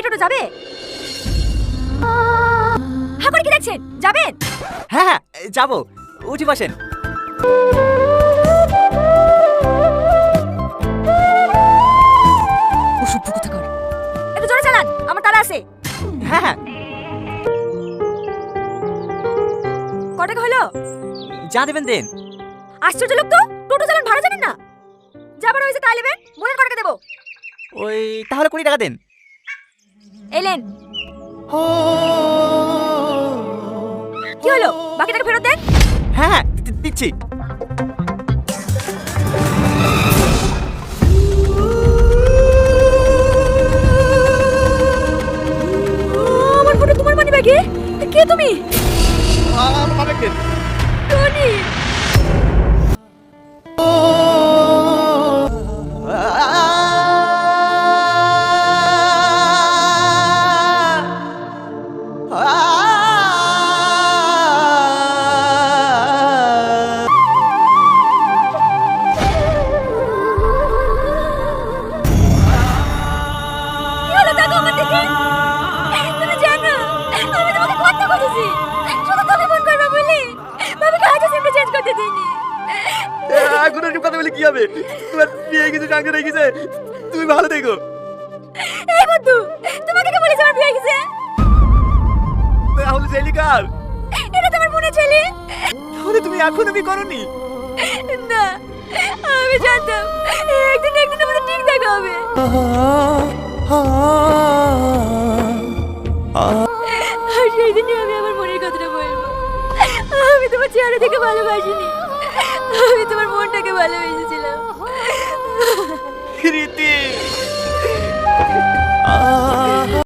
টোটো যাবে? হ্যাঁ করে কি দেখছেন, যাবেন? হ্যাঁ হ্যাঁ যাবো, উঠি বসেন। অসভ্য কোথাকার। একটু জোরে চালান, আমার তাড়া আছে। হ্যাঁ হ্যাঁ ক টাকা হলো? যা দেবেন দেন। আশ্চর্য লোক তো, টোটো চালান ভাড়া জানেন না। যাবার হয়েছে তাই নেবেন, মনের কটাকা দেবো। ওই তাহলে 20 টাকা দেন। এলেন। কি হলো, বাকি টাকা ফেরত দেন। হ্যাঁ হ্যাঁ দিচ্ছি। আমার ফটো তোমার মানি ব্যাগে? কে তুমি? টনি। কি হলো, তাকাও আমার দিকে। তুমি জানো আমি তোমাকে কত খুঁজেছি, শুধু তুমি ফোন করবে বলি বাবাকে আজও সিমটা চেঞ্জ করতে দিইনি। এখন একটু কথা বলে কি হবে? তোমার বিয়ে গেছে, ডাক্তার হয়ে গেছে, তুমি ভালো থেকো। এই বন্ধু, তোমাকে কে বলেছে আমার বিয়ে হয়ে গেছে? তাহলে সেলিকার, এটা তোমার মনে ছেলে? তাহলে তুমি এখনো বিয়ে করনি? না, আমি জানতাম একদিন আমাদের ঠিক দেখা হবে। আর সেই দিনই আমি আমার মনের কথাটা বলবো। আমি তোমার চেহারা দেখে ভালোবাসিনি, আমি তোমার মনটাকে ভালোবেসেছিলাম।